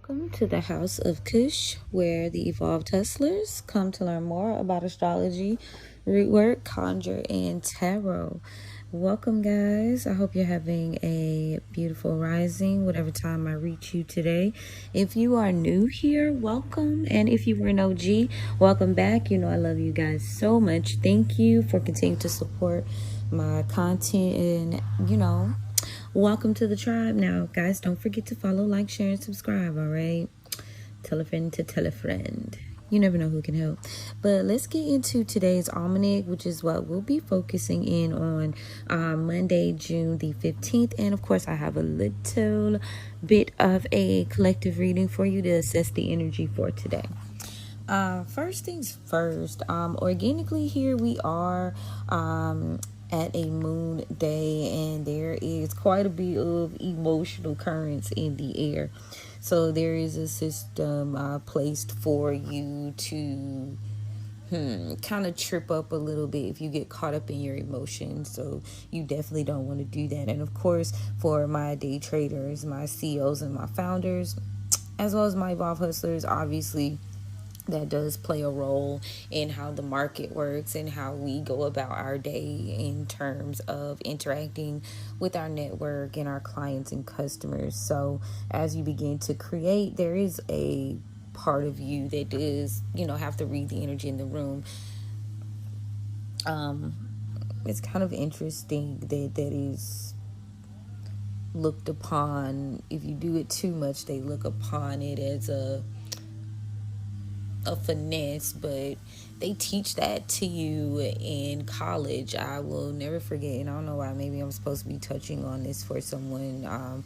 Welcome to the House of Cush, where the evolved hustlers come to learn more about astrology, rootwork, conjure, and tarot. Welcome, guys. I hope you're having a beautiful rising, whatever time I reach you today. If you are new here, welcome. And if you were an OG, welcome back. You know, I love you guys so much. Thank you for continuing to support my content and, welcome to the tribe. Now, guys, don't forget to follow, like, share, and subscribe, all right? Tell a friend to tell a friend. You never know who can help. But let's get into today's almanac, which is what we'll be focusing in on Monday, June the 15th. And, of course, I have a little bit of a collective reading for you to assess the energy for today. First things first, organically here we are at a moon day, and there is quite a bit of emotional currents in the air. So there is a system placed for you to kind of trip up a little bit if you get caught up in your emotions. So you definitely don't want to do that. And of course, for my day traders, my CEOs, and my founders, as well as my evolved hustlers, obviously that does play a role in how the market works and how we go about our day in terms of interacting with our network and our clients and customers. So as you begin to create, there is a part of you that does, have to read the energy in the room. It's kind of interesting that is looked upon. If you do it too much, they look upon it as a finesse, but they teach that to you in college. I will never forget, and I don't know why, maybe I'm supposed to be touching on this for someone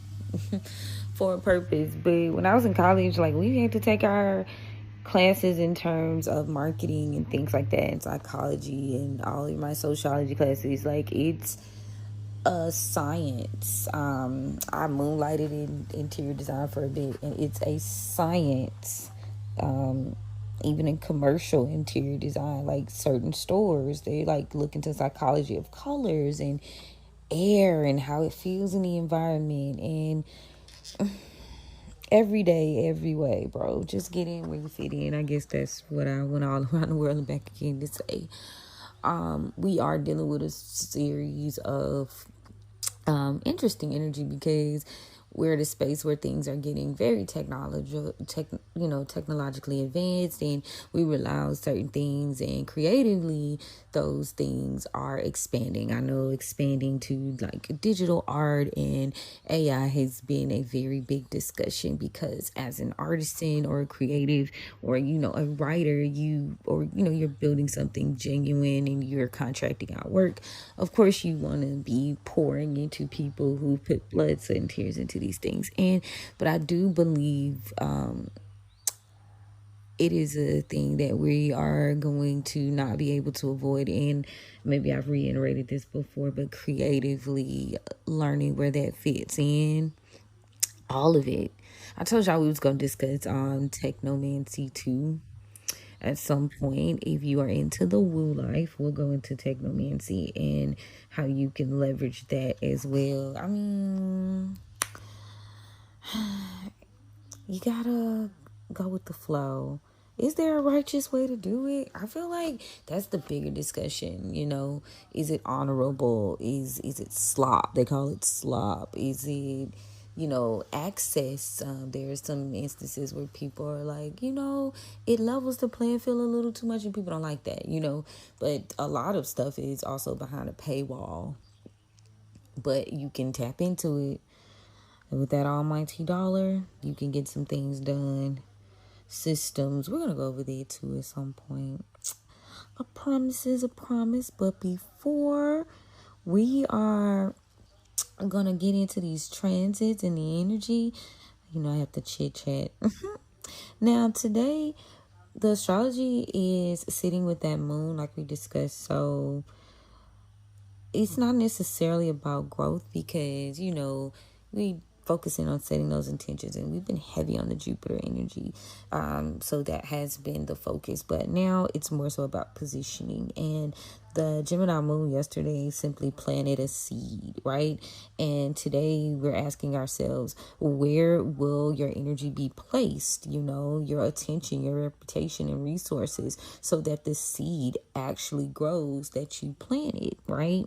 for a purpose, but when I was in college, like, we had to take our classes in terms of marketing and things like that, and psychology, and all of my sociology classes. Like, it's a science. I moonlighted in interior design for a bit, and it's a science. Even in commercial interior design, like certain stores, they like look into psychology of colors and air and how it feels in the environment, and every day, every way, bro. Just get in where you fit in. I guess that's what I went all around the world and back again to say. We are dealing with a series of interesting energy, because we're at a space where things are getting very technologically advanced, and we rely on certain things, and creatively those things are expanding. I know expanding to like digital art and AI has been a very big discussion, because as an artisan or a creative or a writer, you're building something genuine and you're contracting out work. Of course, you want to be pouring into people who put blood, sweat, and tears into these things. But I do believe it is a thing that we are going to not be able to avoid. And maybe I've reiterated this before, but creatively learning where that fits in, all of it. I told y'all we was going to discuss technomancy too at some point. If you are into the woo life, we'll go into technomancy and how you can leverage that as well. I mean, you gotta go with the flow. Is there a righteous way to do it? I feel like that's the bigger discussion. Is it honorable? Is it slop? They call it slop. Is it access? There's some instances where people are like, it levels the playing field a little too much, and people don't like that. But a lot of stuff is also behind a paywall, but you can tap into it. And with that almighty dollar, you can get some things done. Systems, we're gonna go over there too at some point. A promise is a promise, but before we are gonna get into these transits and the energy, I have to chit chat. Now today, the astrology is sitting with that moon, like we discussed. So it's not necessarily about growth, because we focusing on setting those intentions. And we've been heavy on the Jupiter energy. So that has been the focus. But now it's more so about positioning. And the Gemini Moon yesterday simply planted a seed, right? And today we're asking ourselves, where will your energy be placed? You know, your attention, your reputation, and resources, so that the seed actually grows that you planted, right?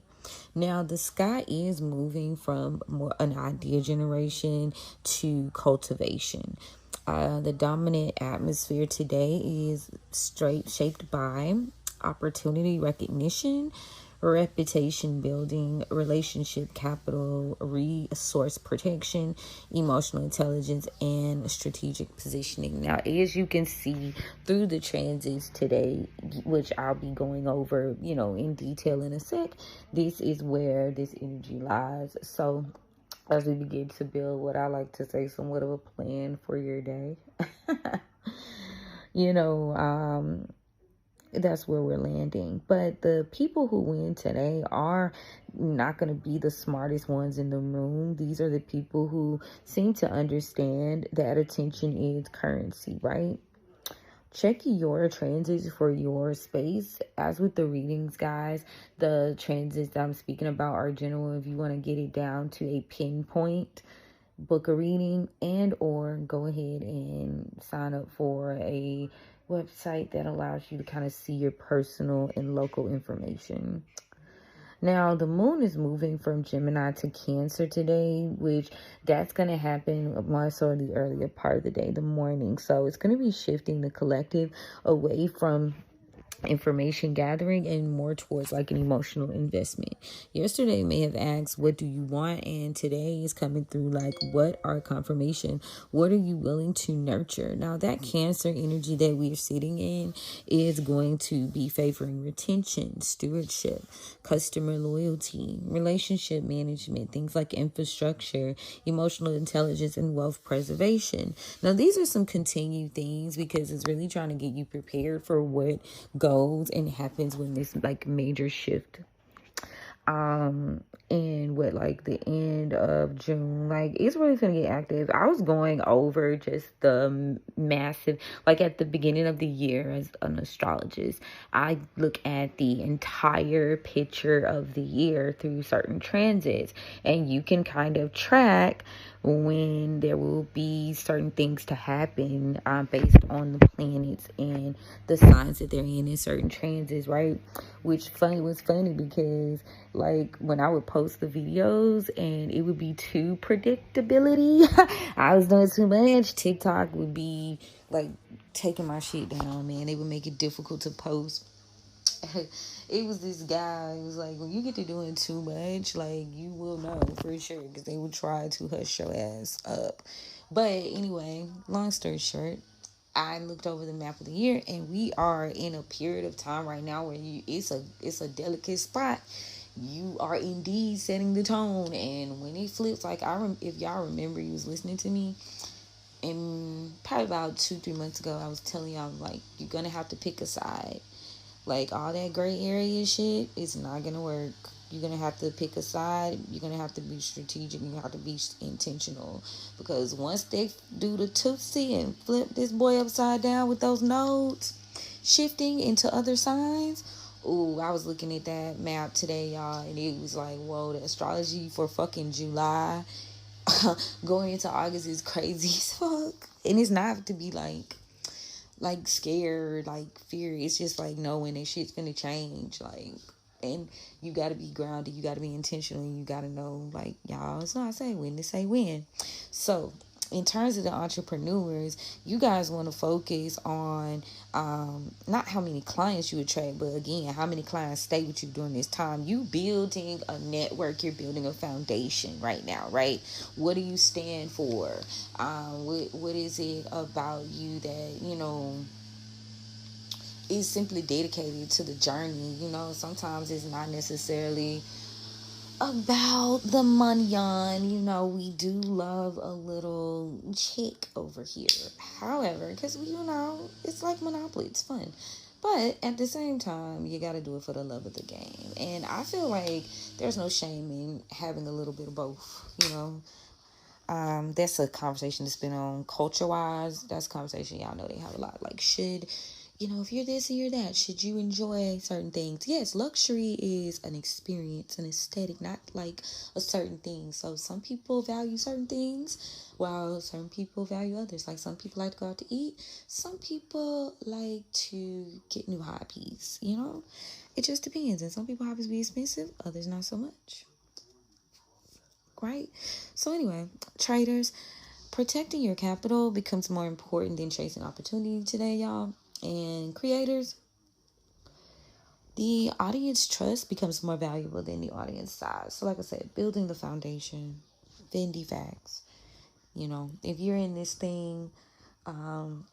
Now, the sky is moving from more an idea generation to cultivation. The dominant atmosphere today is straight shaped by opportunity recognition, reputation building, relationship capital, resource protection, emotional intelligence, and strategic positioning. Now, as you can see through the transits today, which I'll be going over, in detail in a sec, this is where this energy lies. So, as we begin to build what I like to say somewhat of a plan for your day, you know, that's where we're landing. But the people who win today are not going to be the smartest ones in the room. These are the people who seem to understand that attention is currency, right? Check your transits for your space. As with the readings, guys, the transits that I'm speaking about are general. If you want to get it down to a pinpoint, book a reading, and or go ahead and sign up for a website that allows you to kind of see your personal and local information. Now, the moon is moving from Gemini to Cancer today, which that's going to happen more so in the earlier part of the day, the morning. So it's going to be shifting the collective away from information gathering and more towards like an emotional investment. Yesterday may have asked, what do you want? And today is coming through like, what are confirmation? What are you willing to nurture? Now, that Cancer energy that we're sitting in is going to be favoring retention, stewardship, customer loyalty, relationship management, things like infrastructure, emotional intelligence, and wealth preservation. Now, these are some continued things because it's really trying to get you prepared for what goes and happens when this like major shift and what like the end of June, like it's really gonna get active. I was going over just the massive, like at the beginning of the year as an astrologist, I look at the entire picture of the year through certain transits, and you can kind of track when there will be certain things to happen based on the planets and the signs that they're in certain transits, right? Which was funny because like when I would post the videos and it would be too predictability, I was doing too much. TikTok would be like taking my shit down, man. They would make it difficult to post. It was this guy who was like, when you get to doing too much, like you will know for sure, because they would try to hush your ass up. But anyway, long story short, I looked over the map of the year, and we are in a period of time right now where it's a delicate spot. You are indeed setting the tone, and when it flips, like if y'all remember, you was listening to me, and probably about 2-3 months ago, I was telling y'all like you're gonna have to pick a side. Like all that gray area shit is not gonna work. You're gonna have to pick a side. You're gonna have to be strategic. You have to be intentional, because once they do the tootsie and flip this boy upside down with those nodes shifting into other signs. Ooh, I was looking at that map today, y'all, and it was like, whoa, the astrology for fucking July going into August is crazy as fuck. And it's not to be like scared, like fear. It's just like knowing that shit's gonna change, like, and you gotta be grounded, you gotta be intentional, and you gotta know, like, y'all, it's not say when to say when. So in terms of the entrepreneurs, you guys want to focus on not how many clients you attract, but again, how many clients stay with you during this time. You building a network, you're building a foundation right now, right? What do you stand for? What is it about you that is simply dedicated to the journey? Sometimes it's not necessarily about the money on, we do love a little chick over here. However, because it's like Monopoly, it's fun. But at the same time, you got to do it for the love of the game. And I feel like there's no shame in having a little bit of both, That's a conversation that's been on culture-wise. That's a conversation y'all know they have a lot. Like, should, if you're this and you're that, should you enjoy certain things? Yes, luxury is an experience, an aesthetic, not like a certain thing. So some people value certain things, while certain people value others. Like, some people like to go out to eat. Some people like to get new hobbies, It just depends. And some people hobbies be expensive, others not so much. Right? So anyway, traders, protecting your capital becomes more important than chasing opportunity today, y'all. And creators, the audience trust becomes more valuable than the audience size. So like I said, building the foundation, Fendi facts. If you're in this thing on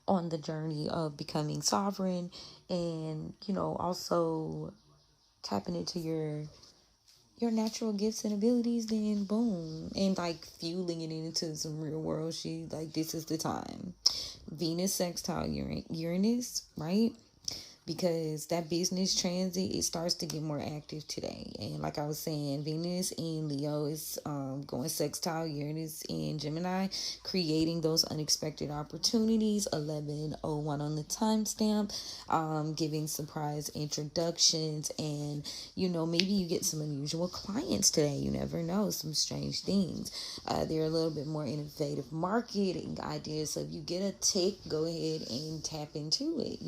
the journey of becoming sovereign and, also tapping into your natural gifts and abilities, then boom, and like fueling it into some real world shit, like this is the time. Venus sextile Uranus, right? Because that business transit, it starts to get more active today. And like I was saying, Venus in Leo is going sextile Uranus in Gemini, creating those unexpected opportunities. 11:01 on the timestamp, giving surprise introductions, and maybe you get some unusual clients today. You never know, some strange things. They're a little bit more innovative marketing ideas. So if you get a tick, go ahead and tap into it.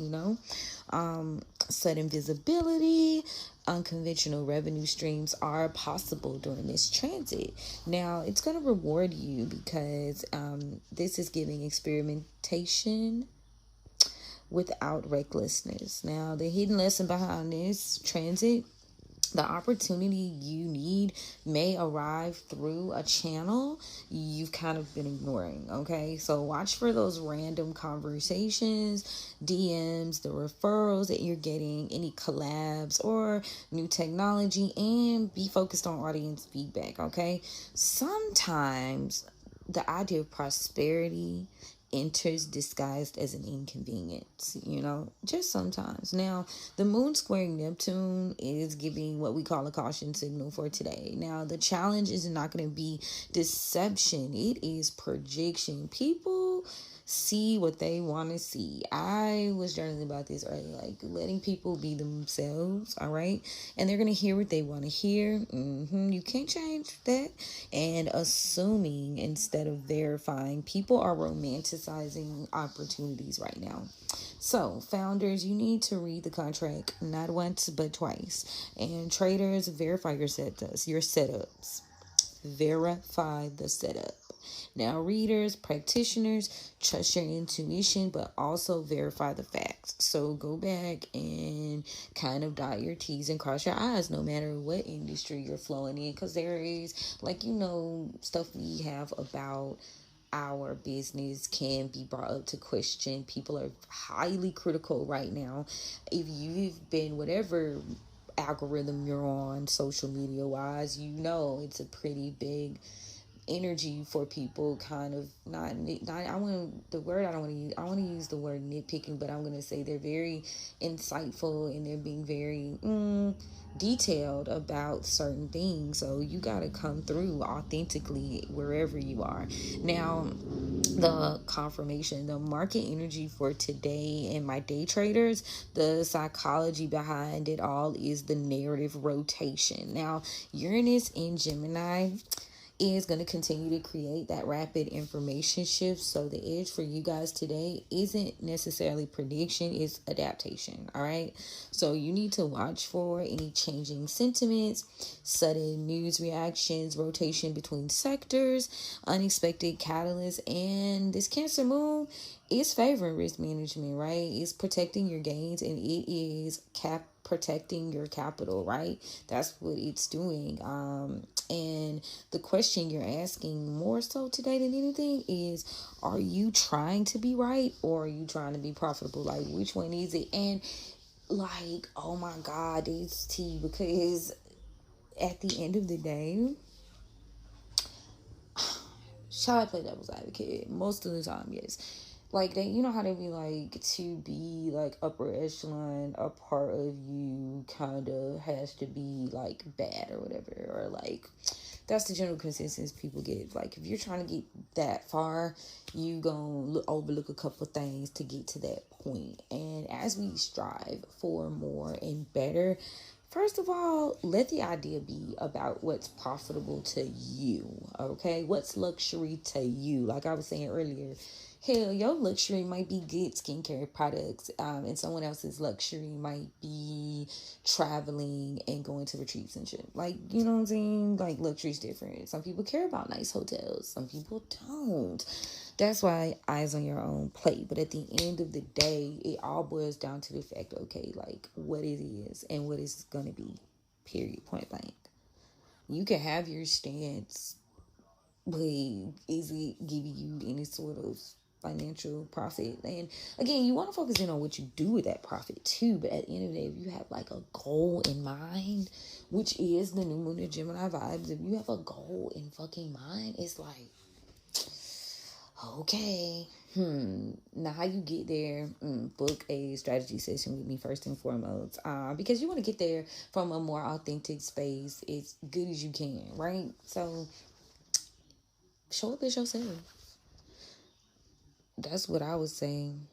Sudden visibility, unconventional revenue streams are possible during this transit. Now, it's going to reward you because this is giving experimentation without recklessness. Now, the hidden lesson behind this transit: the opportunity you need may arrive through a channel you've kind of been ignoring. Okay, so watch for those random conversations, DMs, the referrals that you're getting, any collabs or new technology, and be focused on audience feedback. Okay, sometimes the idea of prosperity enters disguised as an inconvenience, just sometimes. Now, the moon squaring Neptune is giving what we call a caution signal for today. Now, the challenge is not going to be deception, it is projection. People see what they want to see. I was journaling about this earlier, like letting people be themselves, all right? And they're going to hear what they want to hear. You can't change that. And assuming instead of verifying, people are romanticizing opportunities right now. So, founders, you need to read the contract not once but twice. And traders, verify your setups. Verify the setup. Now, readers, practitioners, trust your intuition, but also verify the facts. So go back and kind of dot your T's and cross your I's, no matter what industry you're flowing in, because there is, stuff we have about our business can be brought up to question. People are highly critical right now. If you've been whatever algorithm you're on social media wise, it's a pretty big energy for people kind of not I want the word I don't want to use I want to use the word nitpicking, but I'm going to say they're very insightful and they're being very detailed about certain things. So you got to come through authentically wherever you are. Now, the confirmation, the market energy for today and my day traders, the psychology behind it all is the narrative rotation. Now, Uranus in Gemini is going to continue to create that rapid information shift. So the edge for you guys today isn't necessarily prediction, it's adaptation. All right. So you need to watch for any changing sentiments, sudden news reactions, rotation between sectors, unexpected catalysts. And this Cancer moon is favoring risk management, right? It's protecting your gains, and it is protecting your capital, right? That's what it's doing. And the question you're asking more so today than anything is, are you trying to be right or are you trying to be profitable? Like, which one is it? And like, oh my God, it's tea, because at the end of the day, shall I play devil's advocate? Most of the time, yes. Like, they, how they be like, to be like upper echelon, a part of you kind of has to be like bad or whatever, or like that's the general consensus people give. Like, if you're trying to get that far, you gonna overlook a couple of things to get to that point. And as we strive for more and better, first of all, let the idea be about what's profitable to you, okay? What's luxury to you? Like I was saying earlier, hell, your luxury might be good skincare products, and someone else's luxury might be traveling and going to retreats and shit. Like, you know what I'm saying? Like, luxury's different. Some people care about nice hotels, some people don't. That's why eyes on your own plate. But at the end of the day, it all boils down to the fact, okay, like what it is and what it's gonna be. Period. Point blank. You can have your stance, but is it giving you any sort of financial profit? And again, you want to focus in on what you do with that profit too. But at the end of the day, if you have like a goal in mind, which is the new moon of Gemini vibes, if you have a goal in fucking mind, it's like, okay, now how you get there? Book a strategy session with me first and foremost, because you want to get there from a more authentic space as good as you can, right? So show up as yourself. That's what I was saying.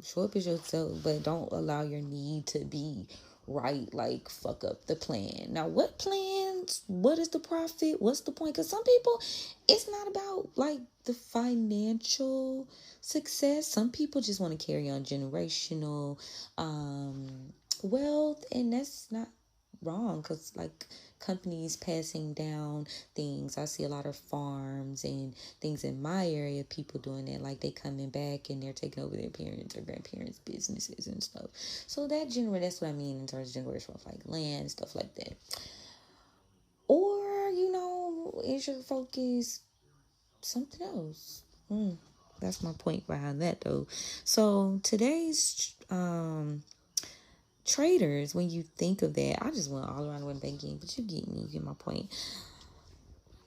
Show up as yourself, but don't allow your need to be right, like fuck up the plan. Now, what plans? What is the profit? What's the point? Because some people, it's not about like the financial success. Some people just want to carry on generational wealth, and that's not wrong, because like companies passing down things. I see a lot of farms and things in my area, people doing that, like they coming back and they're taking over their parents or grandparents' businesses and stuff. So that's what I mean in terms of generational, like land, stuff like that. Or, is your focus something else? That's my point behind that though. So today's traders, when you think of that, I just went all around one banking, but you get me, you get my point.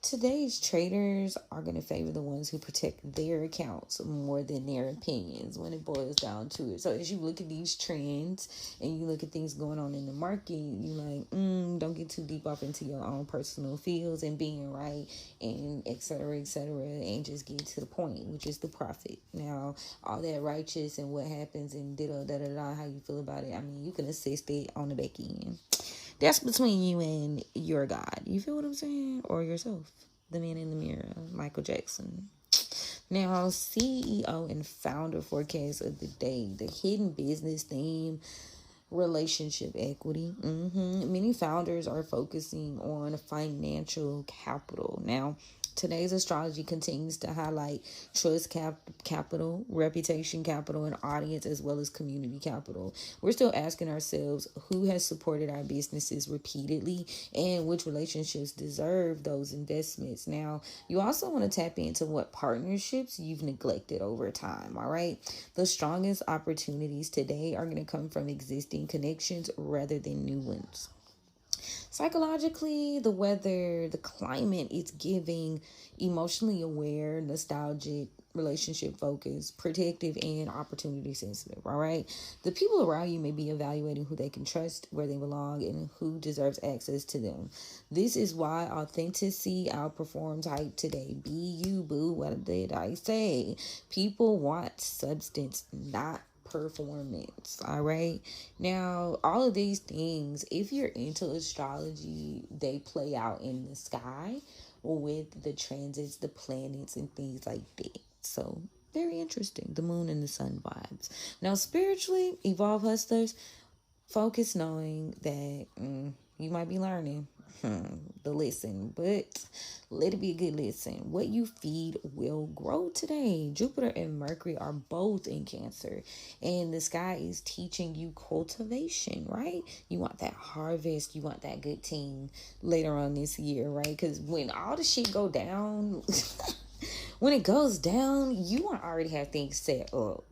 Today's traders are going to favor the ones who protect their accounts more than their opinions when it boils down to it. So as you look at these trends and you look at things going on in the market, you like, don't get too deep off into your own personal feels and being right and et cetera, and just get to the point, which is the profit. Now, all that righteous and what happens and how you feel about it, I mean, you can assist it on the back end. That's between you and your God. You feel what I'm saying? Or yourself. The man in the mirror, Michael Jackson. Now, CEO and founder forecast of the day. The hidden business theme, relationship equity. Many founders are focusing on financial capital. Now, today's astrology continues to highlight trust capital, reputation capital, and audience, as well as community capital. We're still asking ourselves who has supported our businesses repeatedly and which relationships deserve those investments. Now, you also want to tap into what partnerships you've neglected over time, all right? The strongest opportunities today are going to come from existing connections rather than new ones. Psychologically, the weather, the climate, it's giving emotionally aware, nostalgic, relationship focused, protective, and opportunity sensitive. All right. The people around you may be evaluating who they can trust, where they belong, and who deserves access to them. This is why authenticity outperforms hype today. Be you, boo. What did I say? People want substance, not performance. All right. Now, all of these things, if you're into astrology, they play out in the sky with the transits, the planets, and things like that. So, very interesting. The moon and the sun vibes. Now, spiritually, evolve hustlers, focus knowing that you might be learning the lesson, but let it be a good lesson. What you feed will grow today. Jupiter and Mercury are both in Cancer, and the sky is teaching you cultivation, right? You want that harvest, you want that good thing later on this year, right? Because when all the shit go down, when it goes down, you want to already have things set up.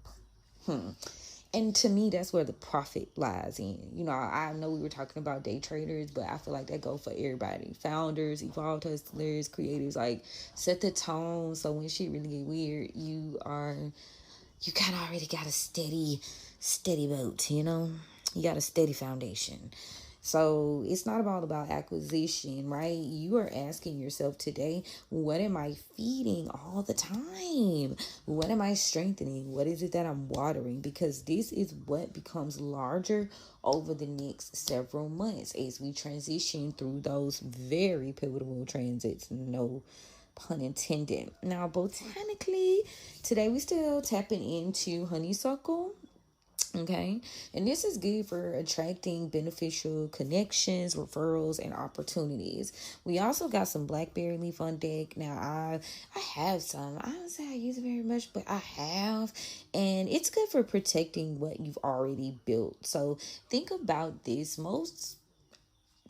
And to me, that's where the profit lies in. I know we were talking about day traders, but I feel like that go for everybody. Founders, evolved hustlers, creators, like set the tone. So when shit really get weird, you kind of already got a steady boat, You got a steady foundation. So it's not about acquisition, right? You are asking yourself today, what am I feeding all the time? What am I strengthening? What is it that I'm watering? Because this is what becomes larger over the next several months as we transition through those very pivotal transits. No pun intended. Now, botanically, today we still tapping into honeysuckle. Okay, and this is good for attracting beneficial connections, referrals, and opportunities. We also got some blackberry leaf on deck. Now, I have some. I don't say I use it very much, but I have, and it's good for protecting what you've already built. So think about this. Most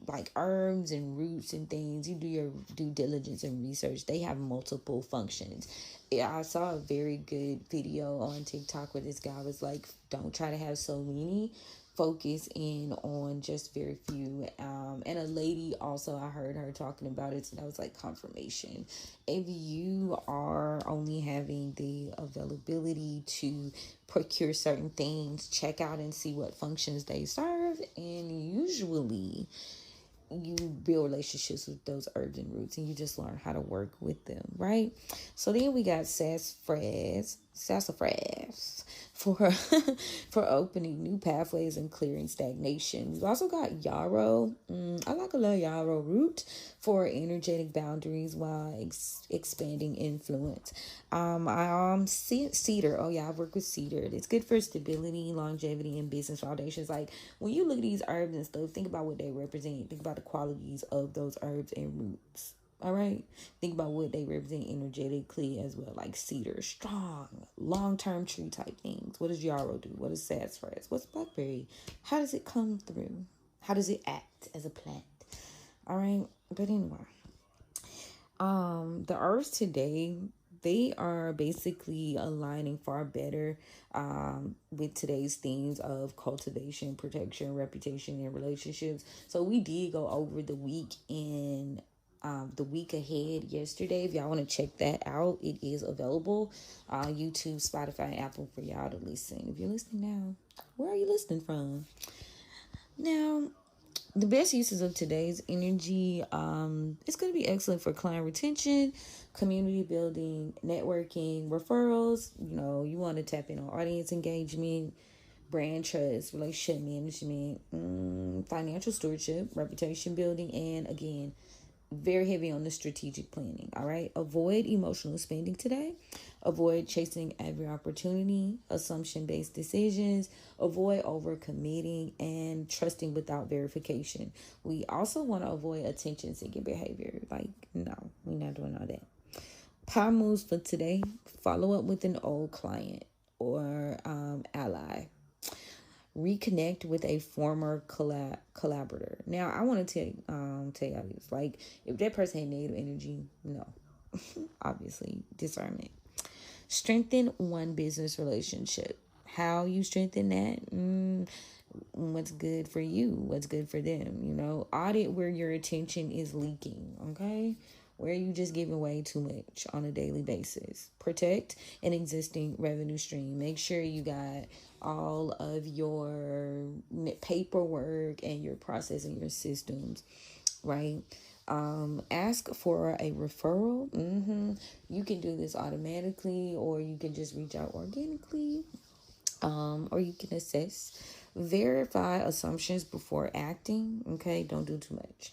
like herbs and roots and things, you do your due diligence and research, they have multiple functions. Yeah, I saw a very good video on TikTok where this guy was like, don't try to have so many, focus in on just very few. And a lady also, I heard her talking about it, so that was like confirmation. If you are only having the availability to procure certain things, check out and see what functions they serve, and usually you build relationships with those herbs and roots, and you just learn how to work with them, right? So then we got sassafras for for opening new pathways and clearing stagnation. We've also got yarrow. I like a little yarrow root for energetic boundaries while expanding influence. Cedar. Oh yeah, I've worked with cedar. It's good for stability, longevity, and business foundations. Like when you look at these herbs and stuff, think about what they represent. Think about the qualities of those herbs and roots. All right. Think about what they represent energetically as well. Like cedar, strong, long-term tree type things. What does yarrow do? What is sassafras? What's blackberry? How does it come through? How does it act as a plant? All right. But anyway, the herbs today, they are basically aligning far better with today's themes of cultivation, protection, reputation, and relationships. So we did go over the week in the week ahead yesterday. If y'all want to check that out, it is available on YouTube, Spotify, and Apple for y'all to listen. If you're listening now, where are you listening from? Now, the best uses of today's energy, it's going to be excellent for client retention, community building, networking, referrals. You know, you want to tap in on audience engagement, brand trust, relationship management, financial stewardship, reputation building, and again, very heavy on the strategic planning. All right. Avoid emotional spending today. Avoid chasing every opportunity, assumption based decisions. Avoid overcommitting and trusting without verification. We also want to avoid attention seeking behavior. Like, no, we're not doing all that. Power moves for today: follow up with an old client or ally. Reconnect with a former collaborator. Now, I want to tell y'all this. Like, if that person had negative energy, no, obviously discernment. Strengthen one business relationship. How you strengthen that? What's good for you? What's good for them? You know, audit where your attention is leaking. Okay. Where you just giving way too much on a daily basis. Protect an existing revenue stream. Make sure you got all of your paperwork and your process and your systems, right? Ask for a referral. You can do this automatically, or you can just reach out organically, or you can assess. Verify assumptions before acting. Okay, don't do too much.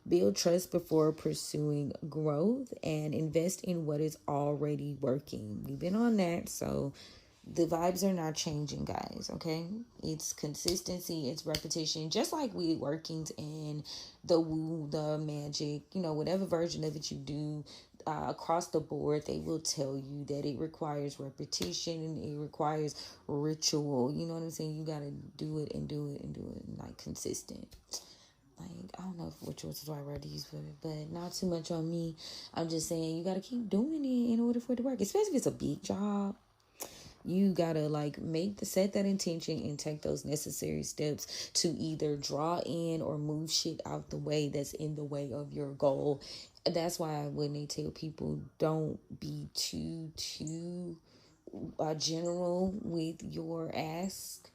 Build trust before pursuing growth, and invest in what is already working. We've been on that, so the vibes are not changing, guys. Okay, it's consistency, it's repetition, just like we workings in the woo, the magic, you know, whatever version of it you do. Across the board, they will tell you that it requires repetition and it requires ritual. You know what I'm saying? You gotta do it and do it and do it, and like consistent. Like, I don't know if ritual is the right word to use for it, but not too much on me. I'm just saying you gotta keep doing it in order for it to work, especially if it's a big job. You gotta like set that intention and take those necessary steps to either draw in or move shit out the way that's in the way of your goal. That's why when they tell people don't be too general with your ask,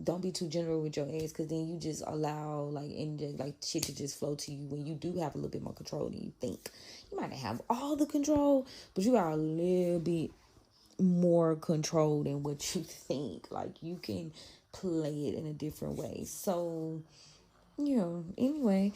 don't be too general with your ass, because then you just allow like shit to just flow to you when you do have a little bit more control than you think. You might not have all the control, but you got a little bit more control than what you think. Like, you can play it in a different way. So yeah, anyway,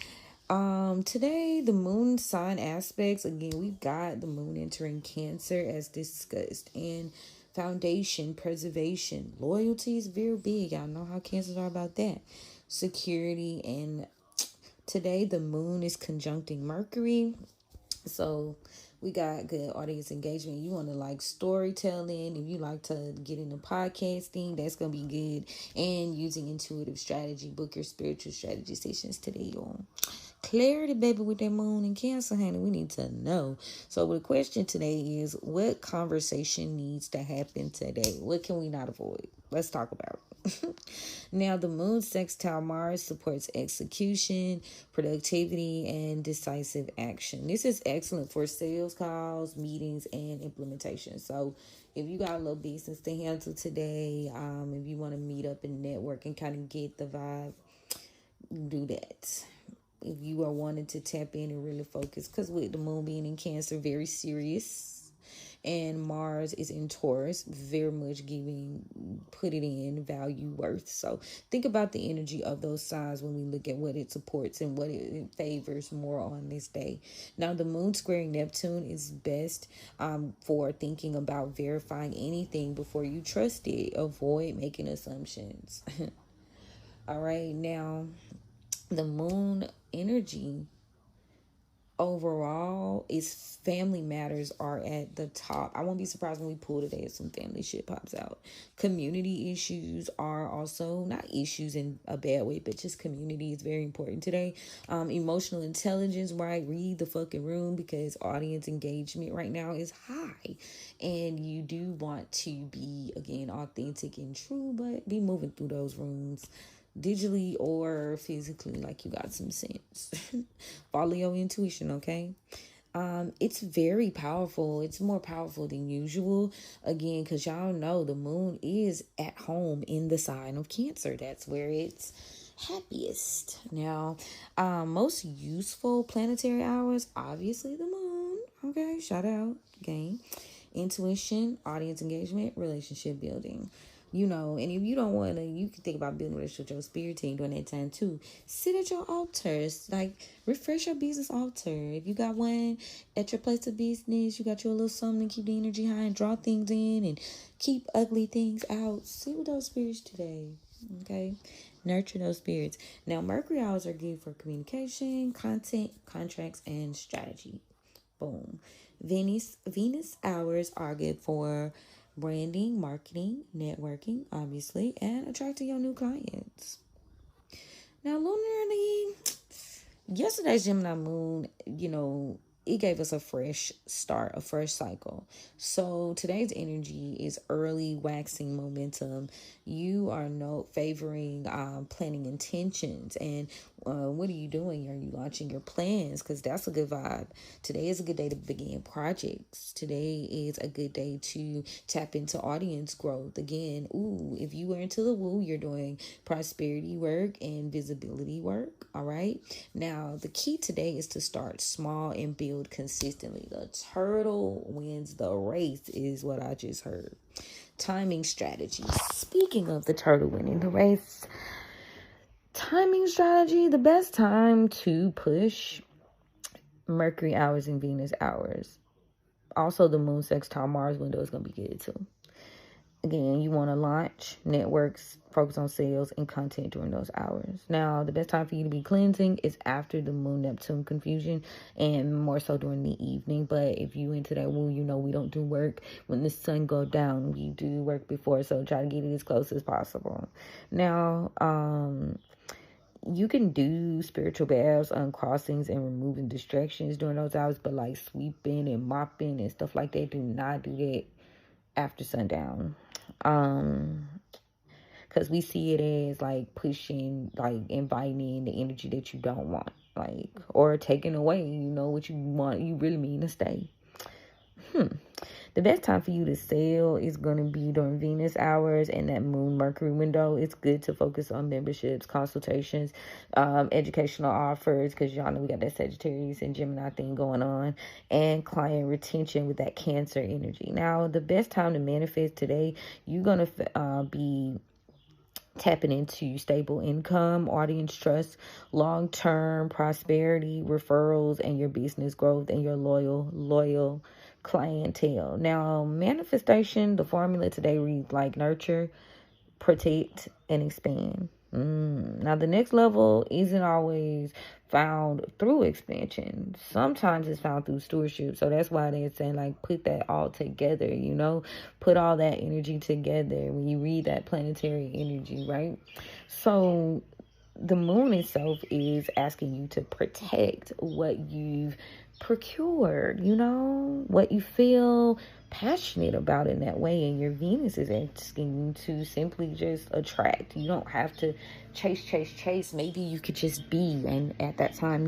today the moon sign aspects, again, we've got the moon entering Cancer as discussed, and foundation, preservation, loyalty is very big. I know how Cancers are about that. Security, and today the moon is conjuncting Mercury, so we got good audience engagement. You want to like storytelling, if you like to get into podcasting, that's going to be good. And using intuitive strategy, book your spiritual strategy sessions today, y'all. Clarity, baby, with that moon in Cancer, honey. We need to know. So the question today is, what conversation needs to happen today? What can we not avoid? Let's talk about it. Now, the moon sextile Mars supports execution, productivity, and decisive action. This is excellent for sales calls, meetings, and implementation. So if you got a little business to handle today, if you want to meet up and network and kind of get the vibe, do that. If you are wanting to tap in and really focus, because with the moon being in Cancer, very serious, and Mars is in Taurus, very much giving, put it in, value, worth. So think about the energy of those signs when we look at what it supports and what it favors more on this day. Now, the moon squaring Neptune is best for thinking about verifying anything before you trust it. Avoid making assumptions. All right, now the moon energy overall is family matters are at the top. I won't be surprised when we pull today if some family shit pops out. Community issues are also not issues in a bad way, but just community is very important today. Emotional intelligence, right? Read the fucking room, because audience engagement right now is high, and you do want to be, again, authentic and true, but be moving through those rooms digitally or physically like you got some sense. Follow your intuition, okay? It's very powerful. It's more powerful than usual, again, because y'all know the moon is at home in the sign of Cancer. That's where it's happiest. Now, most useful planetary hours, obviously the moon, okay? Shout out, gang. Intuition, audience engagement, relationship building. And if you don't want to, you can think about building a relationship with your spirit team during that time too. Sit at your altars, like refresh your business altar. If you got one at your place of business, you got your little something to keep the energy high and draw things in and keep ugly things out. Sit with those spirits today, okay? Nurture those spirits. Now, Mercury hours are good for communication, content, contracts, and strategy. Boom. Venus hours are good for branding, marketing, networking, obviously, and attracting your new clients. Now, lunarly, yesterday's Gemini Moon, it gave us a fresh start, a fresh cycle. So today's energy is early waxing momentum. You are favoring planning intentions. And what are you doing? Are you launching your plans? Because that's a good vibe. Today is a good day to begin projects. Today is a good day to tap into audience growth. Again, if you were into the woo, you're doing prosperity work and visibility work. All right. Now, the key today is to start small and build consistently. The turtle wins the race is what I just heard. Timing strategy. Speaking of the turtle winning the race, timing strategy, the best time to push Mercury hours and Venus hours. Also, the moon sextile Mars window is going to be good too. Again, you want to launch networks, focus on sales and content during those hours. Now, the best time for you to be cleansing is after the moon Neptune confusion, and more so during the evening. But if you into that woo, we don't do work when the sun go down. We do work before, so try to get it as close as possible. Now, you can do spiritual baths, uncrossings, and removing distractions during those hours, but like sweeping and mopping and stuff like that, do not do that after sundown. Because we see it as like pushing, like inviting the energy that you don't want, or taking away, what you want, you really mean to stay. The best time for you to sell is going to be during Venus hours and that Moon Mercury window. It's good to focus on memberships, consultations, educational offers, because y'all know we got that Sagittarius and Gemini thing going on, and client retention with that Cancer energy. Now, the best time to manifest today, you're going to be tapping into stable income, audience trust, long-term prosperity, referrals, and your business growth and your loyal clientele. Now, manifestation, the formula today reads like nurture, protect, and expand. Now, the next level isn't always found through expansion. Sometimes it's found through stewardship. So that's why they're saying, like, put that all together, put all that energy together when you read that planetary energy, right? So the moon itself is asking you to protect what you've procured, what you feel passionate about in that way. And your Venus is asking you to simply just attract. You don't have to chase. Maybe you could just be, and at that time,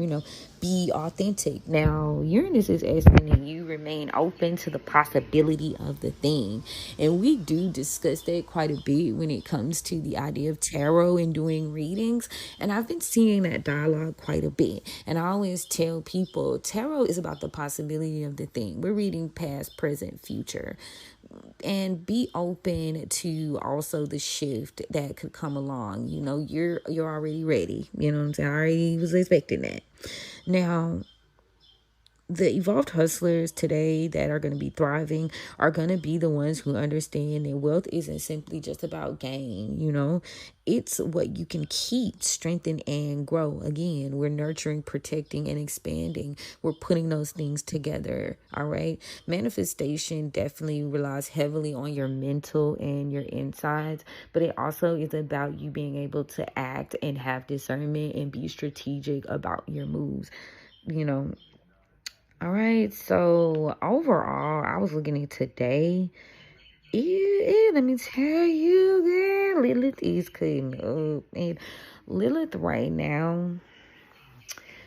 be authentic. Now, Uranus is asking that you remain open to the possibility of the thing. And we do discuss that quite a bit when it comes to the idea of tarot and doing readings. And I've been seeing that dialogue quite a bit. And I always tell people, tarot is about the possibility of the thing. We're reading past, present, future. And be open to also the shift that could come along. You're already ready. You know what I'm saying? I already was expecting that. Now, the evolved hustlers today that are going to be thriving are going to be the ones who understand that wealth isn't simply just about gain, it's what you can keep, strengthen, and grow. Again, we're nurturing, protecting, and expanding. We're putting those things together, all right? Manifestation definitely relies heavily on your mental and your insides, but it also is about you being able to act and have discernment and be strategic about your moves, All right, so overall, I was looking at today. Let me tell you, girl, Lilith is cutting up. And Lilith right now,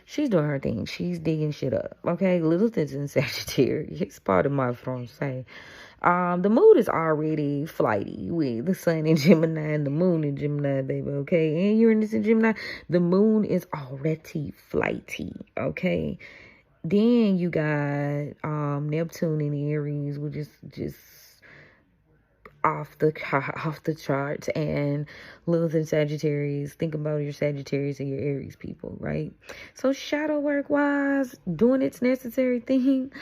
she's doing her thing. She's digging shit up, okay? Lilith is in Sagittarius, part of my fiance. The mood is already flighty with the sun in Gemini and the moon in Gemini, baby, okay? And Uranus in Gemini, the moon is already flighty, okay? Then you got Neptune in Aries, which is just off the charts, and Lilith in Sagittarius. Think about your Sagittarius and your Aries people, right? So shadow work wise, doing its necessary thing.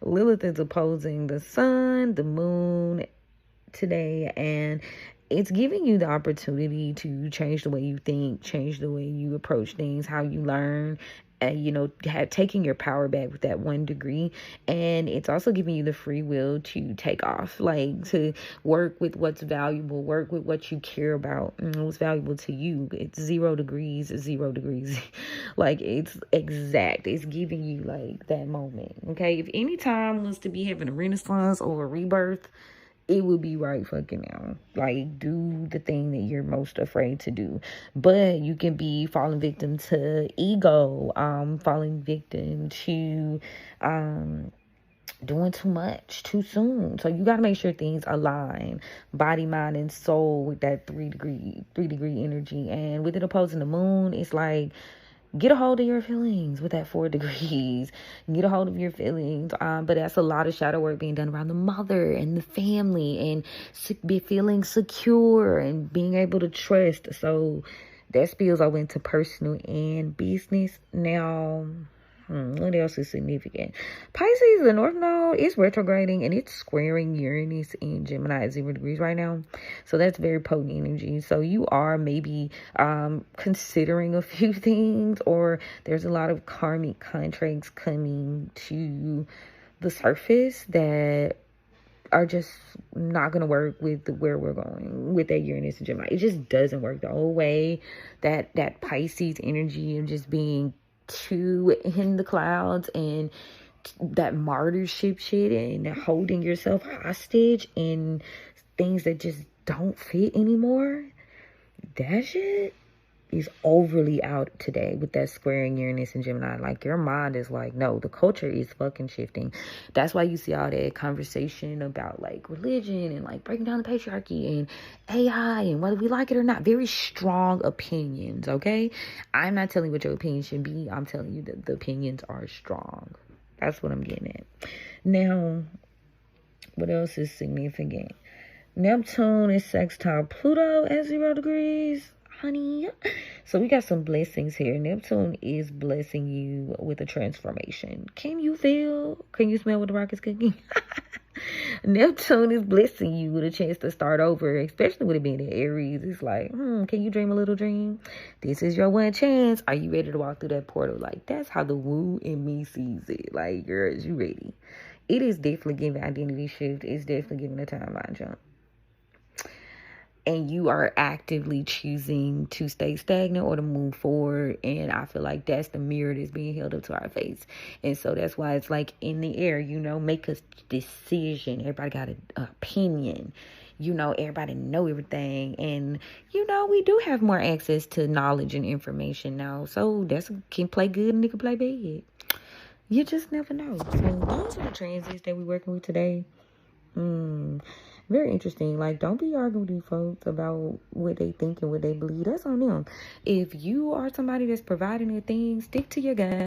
Lilith is opposing the sun, the moon today, and it's giving you the opportunity to change the way you think, change the way you approach things, how you learn, and taking your power back with that 1 degree. And it's also giving you the free will to take off, like to work with what's valuable, work with what you care about, what's valuable to you. It's 0 degrees, like it's exact. It's giving you like that moment. Okay, if any time was to be having a renaissance or a rebirth, it would be right fucking now. Like, do the thing that you're most afraid to do. But you can be falling victim to ego, falling victim to doing too much too soon. So you got to make sure things align, body, mind, and soul, with that 3 degree energy. And with it opposing the moon, it's like, get a hold of your feelings with that 4 degrees. Get a hold of your feelings. But that's a lot of shadow work being done around the mother and the family, and be feeling secure and being able to trust. So that spills over into personal and business. Now, what else is significant? Pisces, the North Node, is retrograding and it's squaring Uranus in Gemini at 0 degrees right now. So that's very potent energy. So you are maybe considering a few things, or there's a lot of karmic contracts coming to the surface that are just not going to work with where we're going with that Uranus and Gemini. It just doesn't work the old way. That Pisces energy of just being too in the clouds and that martyrship shit and holding yourself hostage in things that just don't fit anymore. That shit, is overly out today with that square in Uranus and Gemini. Like, your mind is like, no, the culture is fucking shifting. That's why you see all that conversation about like religion and like breaking down the patriarchy and AI and whether we like it or not. Very strong opinions, okay? I'm not telling you what your opinion should be. I'm telling you that the opinions are strong. That's what I'm getting at. Now, what else is significant? Neptune is sextile Pluto at 0 degrees. Honey. So we got some blessings here. Neptune is blessing you with a transformation. Can you smell what the rock is cooking? Neptune is blessing you with a chance to start over, especially with it being in Aries. It's like, can you dream a little dream? This is your one chance. Are you ready to walk through that portal? Like, that's how the woo in me sees it. Like, girls, you ready? It is definitely giving identity shift. It's definitely giving a timeline jump. And you are actively choosing to stay stagnant or to move forward. And I feel like that's the mirror that's being held up to our face. And so that's why it's like in the air, make a decision. Everybody got an opinion. Everybody know everything. And, we do have more access to knowledge and information now. So that's can play good and it can play bad. You just never know. So those are the transits that we're working with today. Very interesting. Like, don't be arguing with these folks about what they think and what they believe. That's on them. If you are somebody that's providing a thing, stick to your guns.